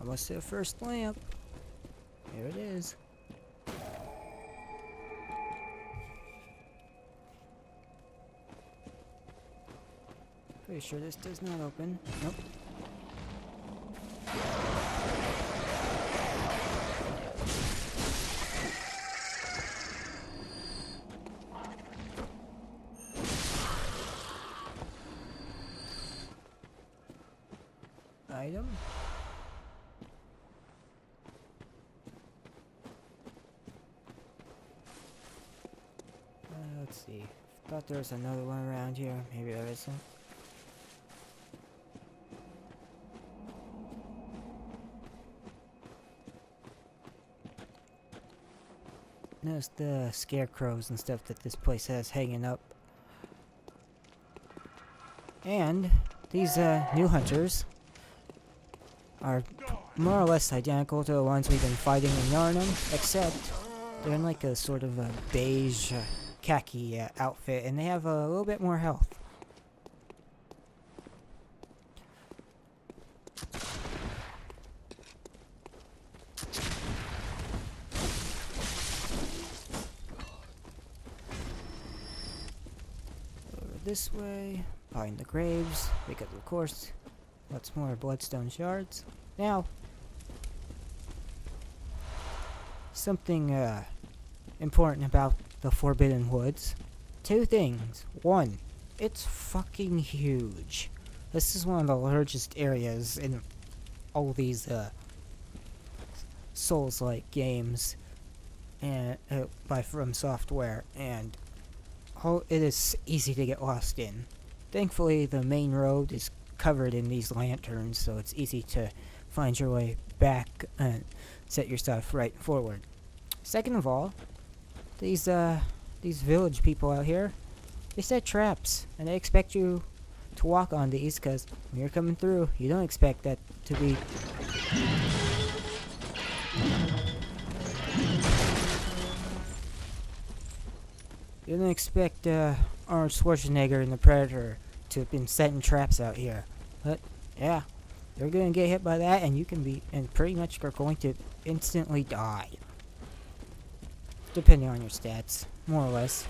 Almost to the first lamp. Here it is. Pretty sure this does not open. Nope. Item. Let's see. Thought there was another one around here. Maybe there isn't. Notice the scarecrows and stuff that this place has hanging up. And these new hunters are more or less identical to the ones we've been fighting in Yharnam, except they're in like a sort of a beige khaki outfit, and they have a little bit more health. Over this way, behind the graves, because of course, lots more bloodstone shards. Now, something important about the Forbidden Woods. Two things. One, it's fucking huge. This is one of the largest areas in all these Souls-like games and by From Software, and it is easy to get lost in. Thankfully, the main road is covered in these lanterns, so it's easy to find your way back and set your stuff right forward. Second of all, these village people out here, they set traps, and they expect you to walk on these, because when you're coming through, you don't expect that to be... You don't expect Arnold Schwarzenegger and the Predator to have been setting traps out here. But, yeah, you're gonna get hit by that, and you can be, and pretty much are going to instantly die. Depending on your stats, more or less.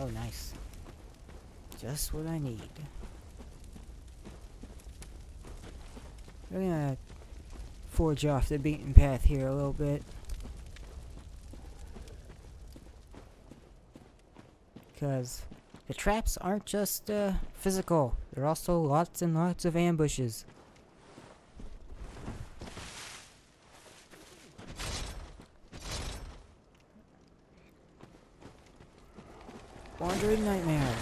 Oh, nice. Just what I need. We're gonna forge off the beaten path here a little bit. Because the traps aren't just physical. There are also lots and lots of ambushes. Wandering Nightmare.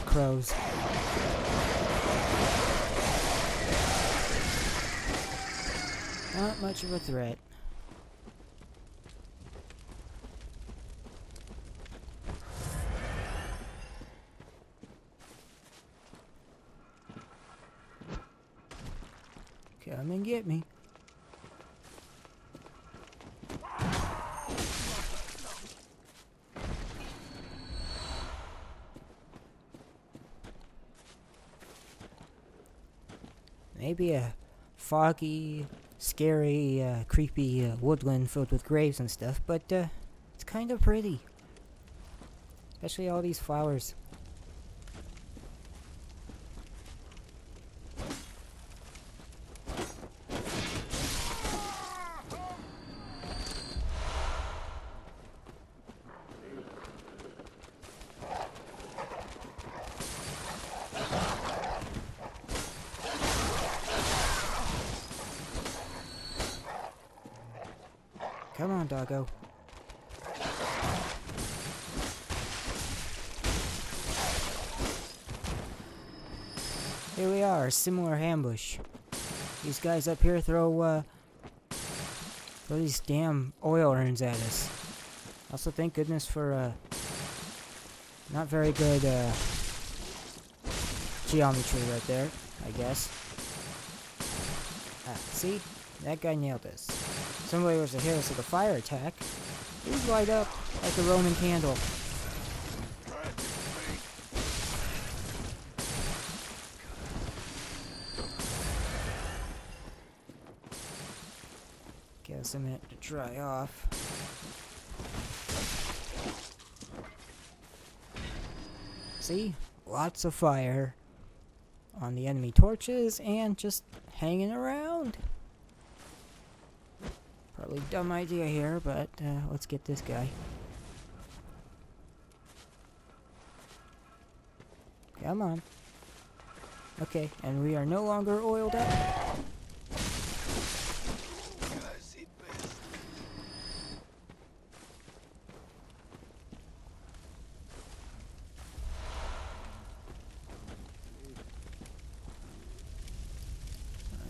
Crows. Not much of a threat. Come and get me. Maybe a foggy, scary, creepy woodland filled with graves and stuff, but it's kind of pretty. Especially all these flowers. Come on, doggo. Here we are, a similar ambush. These guys up here throw these damn oil urns at us. Also, thank goodness for not very good geometry right there, I guess. Ah, see? That guy nailed us. Somebody was to hit us with a fire attack. It would light up like a Roman candle. Guess a minute to dry off. See? Lots of fire on the enemy torches and just hanging around. Probably dumb idea here, but let's get this guy. Come on. Okay, and we are no longer oiled up.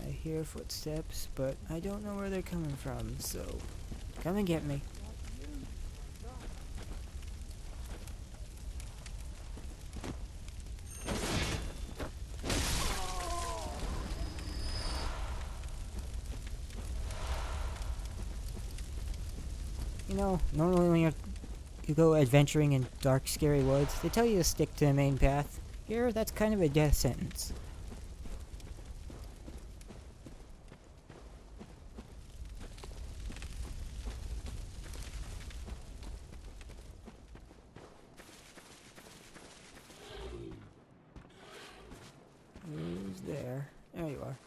I hear footsteps, but I don't know where they're coming from, so come and get me. You know, normally when you go adventuring in dark, scary woods, they tell you to stick to the main path. Here, that's kind of a death sentence. Who's there? There you are.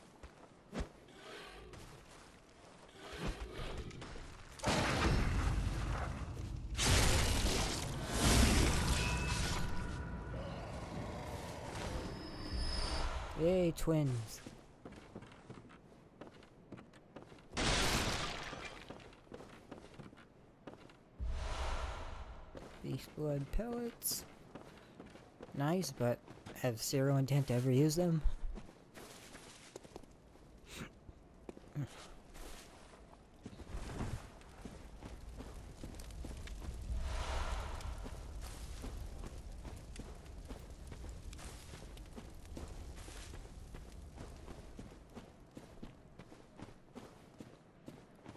Yay, twins. Beast blood pellets. Nice, but have zero intent to ever use them.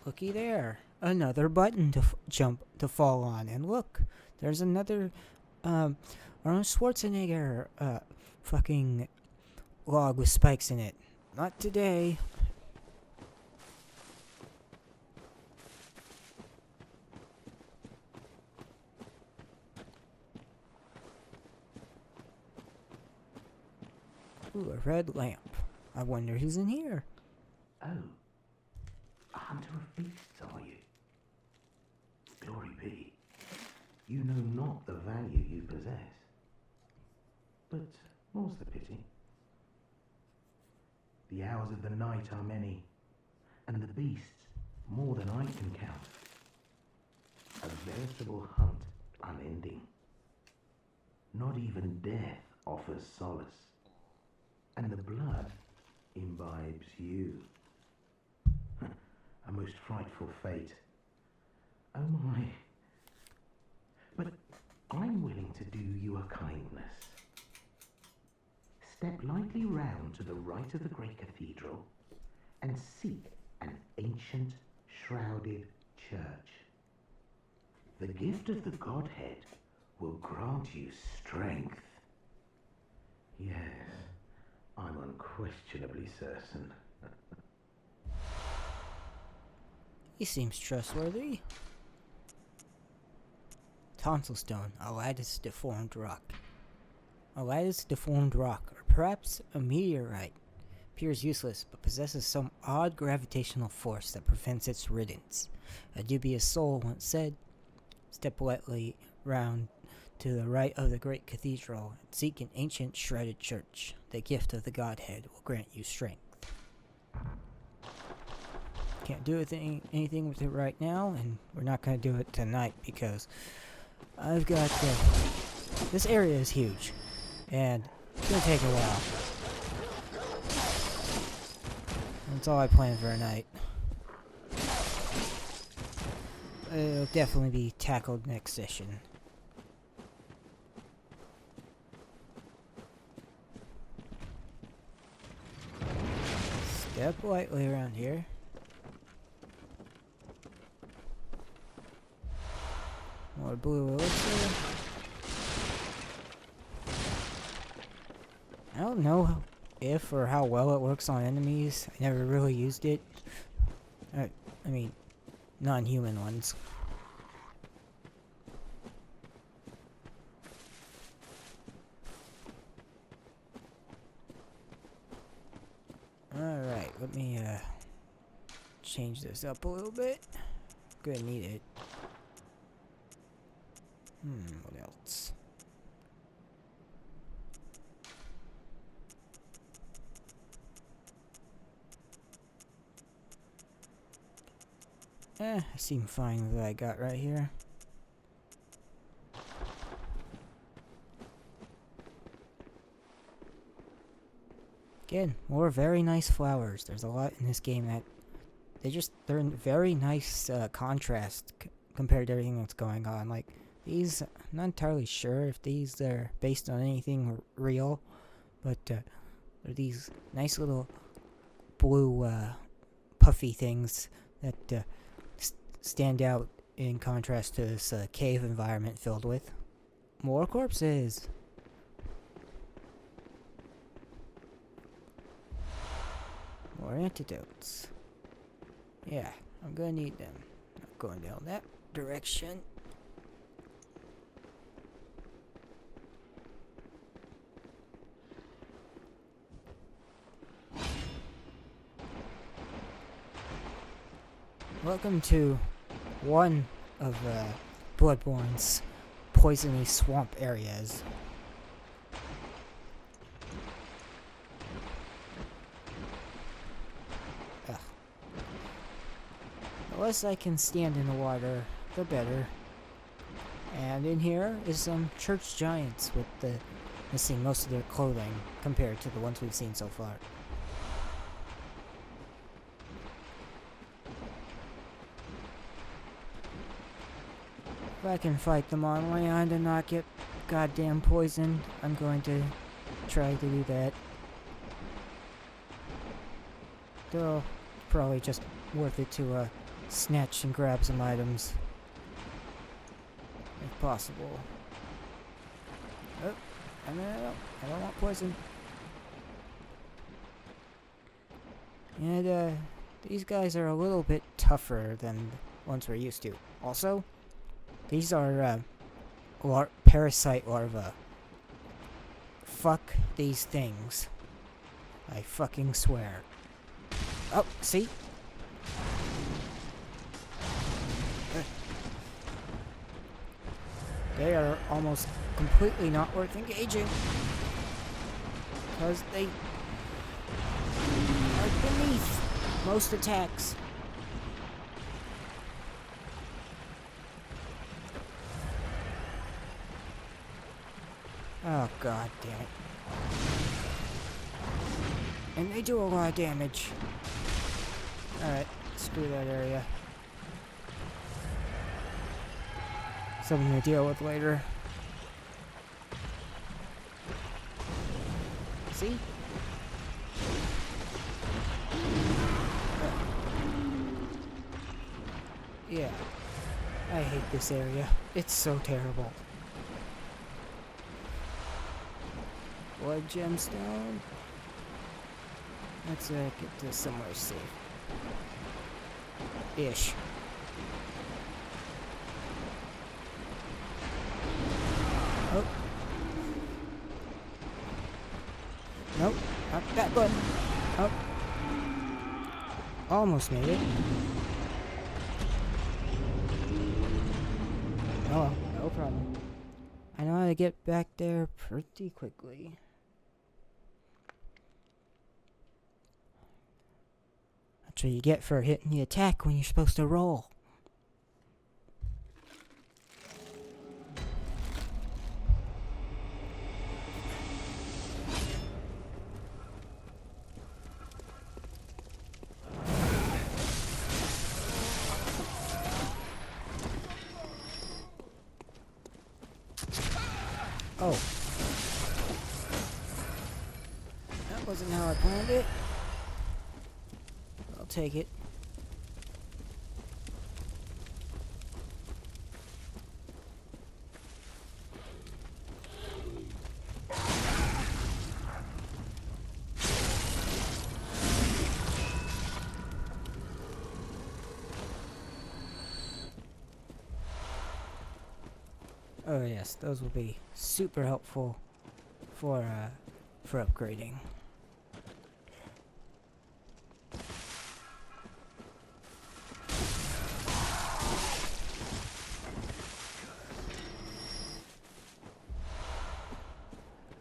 Looky there. Another button to fall on. And look, there's another Arnold Schwarzenegger fucking log with spikes in it. Not today. Ooh, a red lamp. I wonder who's in here. Oh. A hunter of beasts, are you? Glory be. You know not the value you possess. But more's the pity. The hours of the night are many, and the beasts more than I can count. A veritable hunt unending. Not even death offers solace, and the blood imbibes you. A most frightful fate. Oh my. But I'm willing to do you a kindness. Step lightly round to the right of the Great Cathedral and seek an ancient, shrouded church. The gift of the Godhead will grant you strength. Yes, I'm unquestionably certain. He seems trustworthy. Tonsil stone, a lattice deformed rock. A lattice deformed rock, or perhaps a meteorite, appears useless but possesses some odd gravitational force that prevents its riddance. A dubious soul once said, "Step lightly round to the right of the Great Cathedral and seek an ancient shrouded church. The gift of the Godhead will grant you strength." Can't do anything with it right now, and we're not going to do it tonight because I've got this area is huge and it's going to take a while. That's all I plan for a night. It'll definitely be tackled next session. Step lightly around here. More blue elixir. I don't know if or how well it works on enemies. I never really used it. I mean, non-human ones. Alright, let me change this up a little bit. Gonna need it. What else? I seem fine with what I got right here. Again, more very nice flowers. There's a lot in this game that they're in very nice contrast compared to everything that's going on. Like these, I'm not entirely sure if these are based on anything real, but they're these nice little blue puffy things that stand out in contrast to this cave environment filled with more corpses. More antidotes. Yeah, I'm gonna need them. Not going down that direction. Welcome to one of Bloodborne's Poisony Swamp areas. The less I can stand in the water, the better. And in here is some church giants with missing most of their clothing compared to the ones we've seen so far. If I can fight them on land and not get goddamn poisoned, I'm going to try to do that. Though, probably just worth it to snatch and grab some items. If possible. Oh, I don't want poison. And, these guys are a little bit tougher than ones we're used to. Also, these are, parasite larvae. Fuck these things. I fucking swear. Oh, see? They are almost completely not worth engaging. Because they are beneath most attacks. Oh, god damn it. And they do a lot of damage. Alright, screw that area. Something to deal with later. See? Yeah. I hate this area. It's so terrible. Blood gemstone. Let's get to somewhere safe. Ish. Oh. Nope, not that button. Oh. Almost made it. Oh well, no problem. I know how to get back there pretty quickly. That's what you get for hitting the attack when you're supposed to roll. Oh. That wasn't how I planned it. take it. Oh yes, those will be super helpful for upgrading.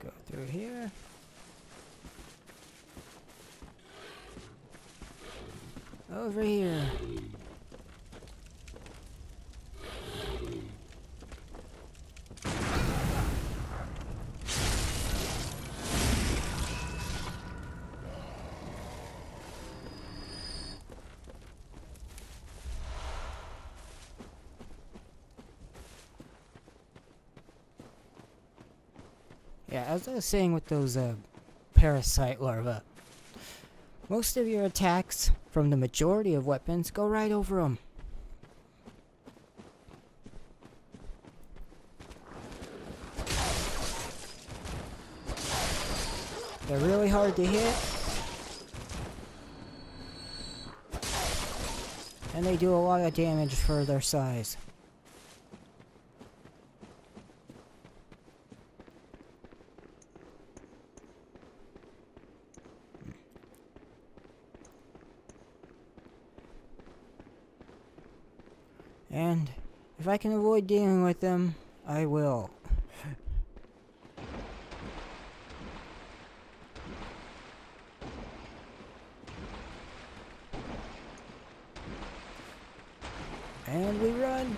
Go through here. Over here. Yeah, as I was saying with those parasite larvae, most of your attacks from the majority of weapons go right over them. They're really hard to hit, and they do a lot of damage for their size. And if I can avoid dealing with them, I will. And we run.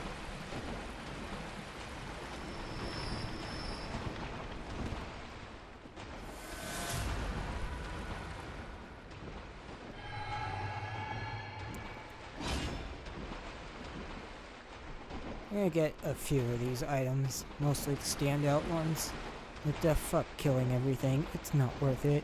I'm gonna get a few of these items, mostly the standout ones. What the fuck, killing everything? It's not worth it.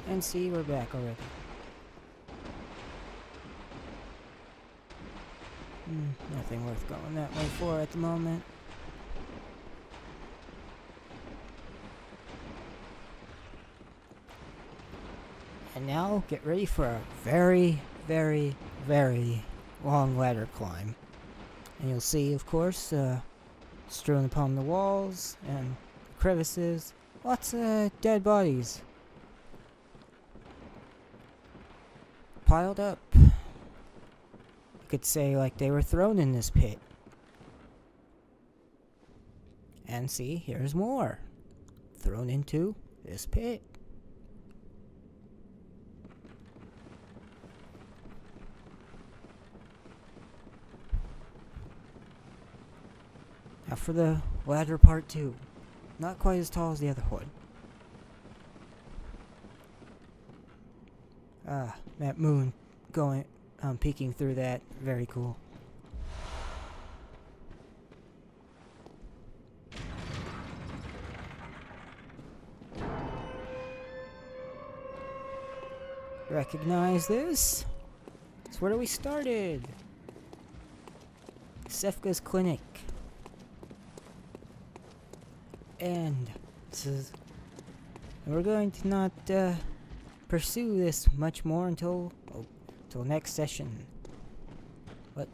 And see, we're back already. Nothing worth going that way for at the moment. And now, get ready for a very, very, very long ladder climb. And you'll see, of course, strewn upon the walls and crevices, lots of dead bodies. Piled up. You could say like they were thrown in this pit. And see, here's more. Thrown into this pit. Now for the ladder part 2. Not quite as tall as the other one. That moon going, peeking through that, very cool. Recognize this? It's where we started. Sefka's clinic. And we're going to not pursue this much more until next session. But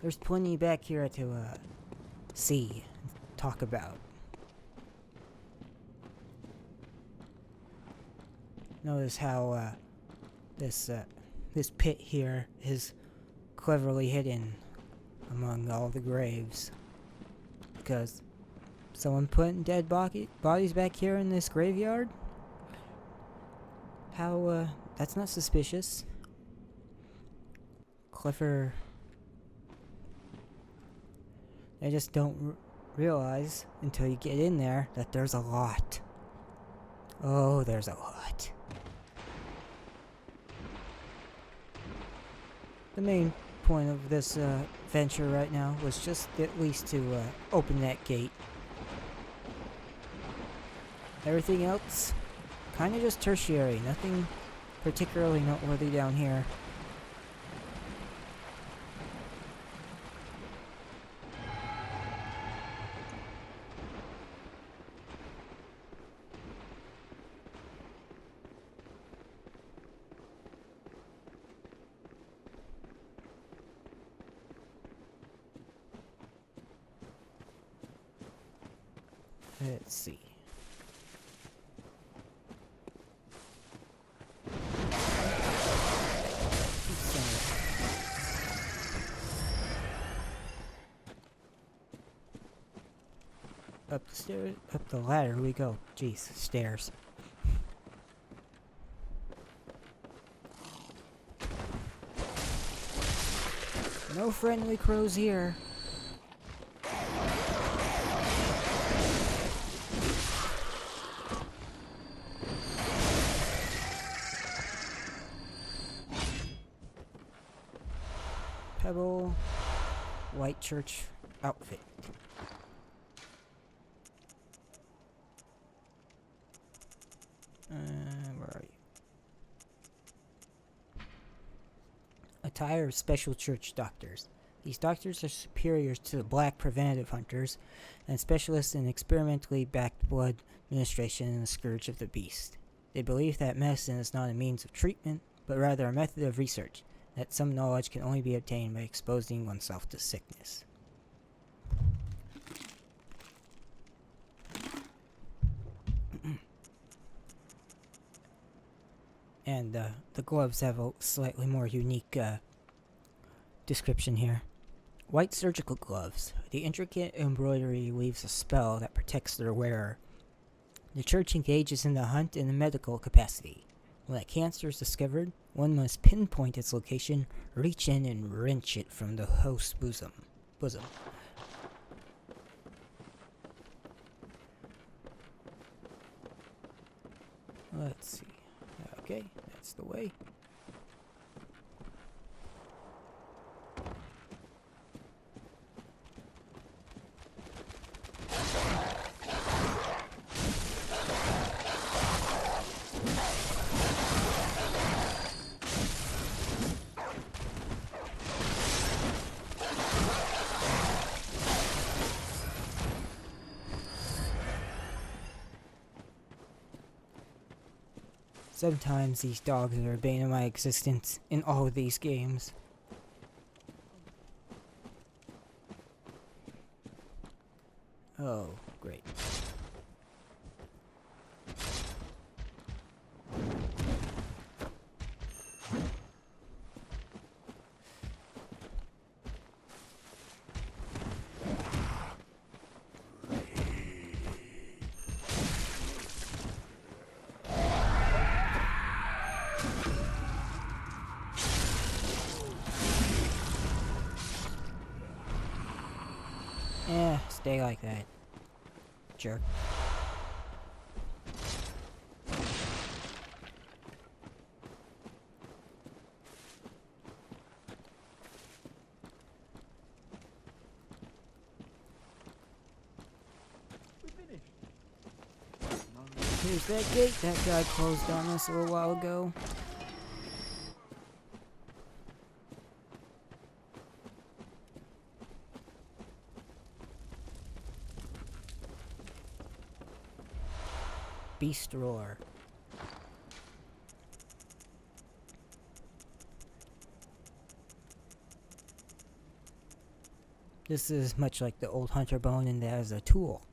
there's plenty back here to see, talk about. Notice how this pit here is cleverly hidden among all the graves, because someone put dead bodies back here in this graveyard. How that's not suspicious. Clever. They just don't realize until you get in there that there's a lot. Oh, there's a lot. The main point of this venture right now was just at least to open that gate. Everything else, kind of just tertiary. Nothing particularly noteworthy down here. Let's see. Up the stairs, up the ladder we go. Jeez, stairs. No friendly crows here. Pebble, white church outfit. Where are you? Attire of special church doctors. These doctors are superiors to the black preventative hunters and specialists in experimentally backed blood administration and the scourge of the beast. They believe that medicine is not a means of treatment, but rather a method of research, that some knowledge can only be obtained by exposing oneself to sickness. And the gloves have a slightly more unique description here. White surgical gloves. The intricate embroidery weaves a spell that protects their wearer. The church engages in the hunt in a medical capacity. When a cancer is discovered, one must pinpoint its location, reach in and wrench it from the host's bosom. Let's see. Okay, that's the way. Sometimes these dogs are a bane of my existence in all of these games. Oh, great. Stay like that. Jerk. Here's that gate that guy closed on us a little while ago. Beast roar. This is much like the old hunter bone in that as a tool.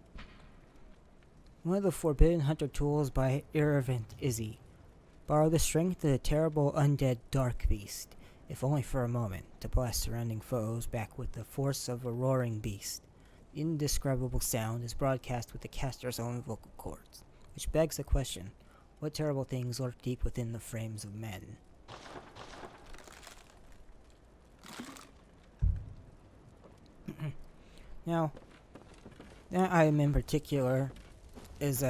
One of the forbidden hunter tools by irreverent Izzy. Borrow the strength of the terrible undead dark beast, if only for a moment, to blast surrounding foes back with the force of a roaring beast. The indescribable sound is broadcast with the caster's own vocal cords, which begs the question, what terrible things lurk deep within the frames of men? Now, That item in particular is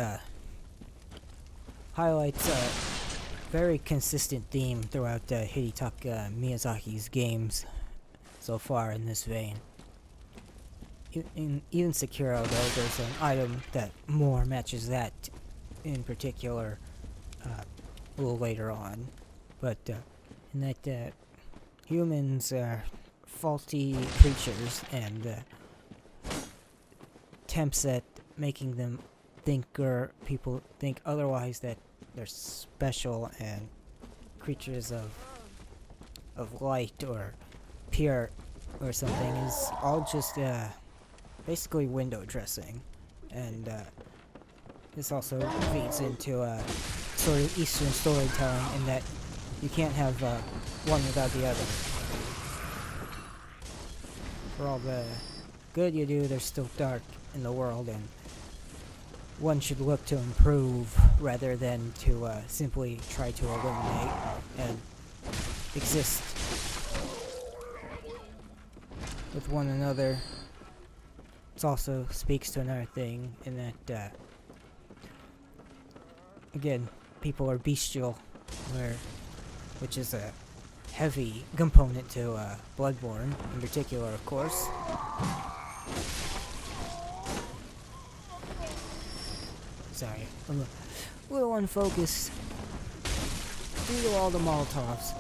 highlights a very consistent theme throughout Hidetaka Miyazaki's games so far in this vein. Even Sekiro, though, there's an item that more matches that in particular a little later on. But in that humans are faulty creatures, and attempts at making them think, or people think otherwise, that they're special and creatures of light or pure or something is all just basically window dressing. And this also feeds into sort of Eastern storytelling in that you can't have one without the other. For all the good you do, there's still dark in the world, and one should look to improve rather than to simply try to eliminate and exist with one another. It also speaks to another thing in that, again, people are bestial, which is a heavy component to Bloodborne in particular, of course. Sorry, I'm a little unfocused due to all the Molotovs.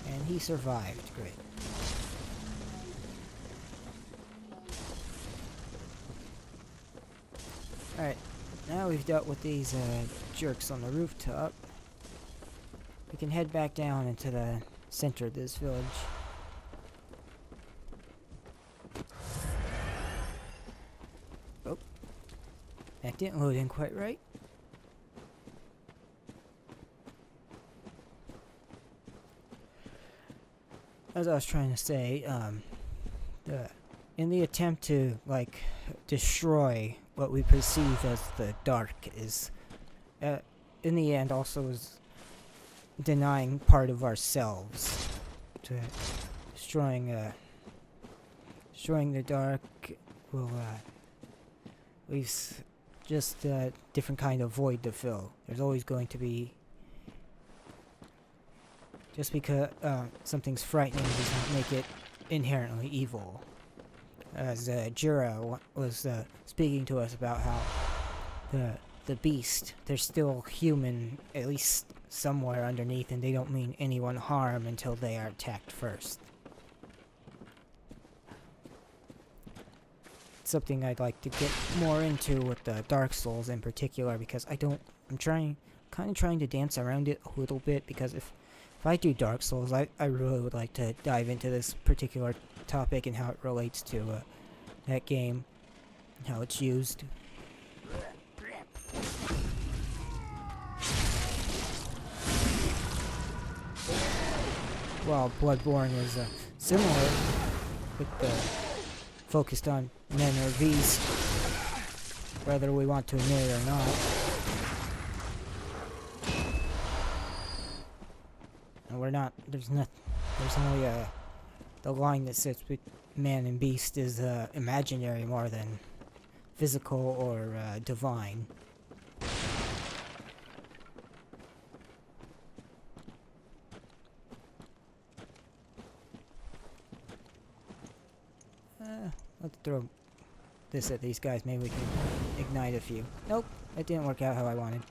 And he survived. Great. Alright, now we've dealt with these jerks on the rooftop. We can head back down into the center of this village. Oh, that didn't load in quite right. As I was trying to say, in the attempt to, like, destroy what we perceive as the dark is, in the end, also is denying part of ourselves. To destroying the dark will leaves just a different kind of void to fill. There's always going to be, just because something's frightening does not make it inherently evil. As Jura was speaking to us about how the beast, they're still human, at least somewhere underneath, and they don't mean anyone harm until they are attacked first. It's something I'd like to get more into with the Dark Souls in particular, because I'm kind of trying to dance around it a little bit, because if I do Dark Souls, I really would like to dive into this particular topic and how it relates to that game, and how it's used. While Bloodborne is similar, with focused on men or beast, whether we want to admit it or not. And we're not. There's only the line that sits between man and beast is imaginary more than physical or divine. Let's throw this at these guys. Maybe we can ignite a few. Nope, that didn't work out how I wanted.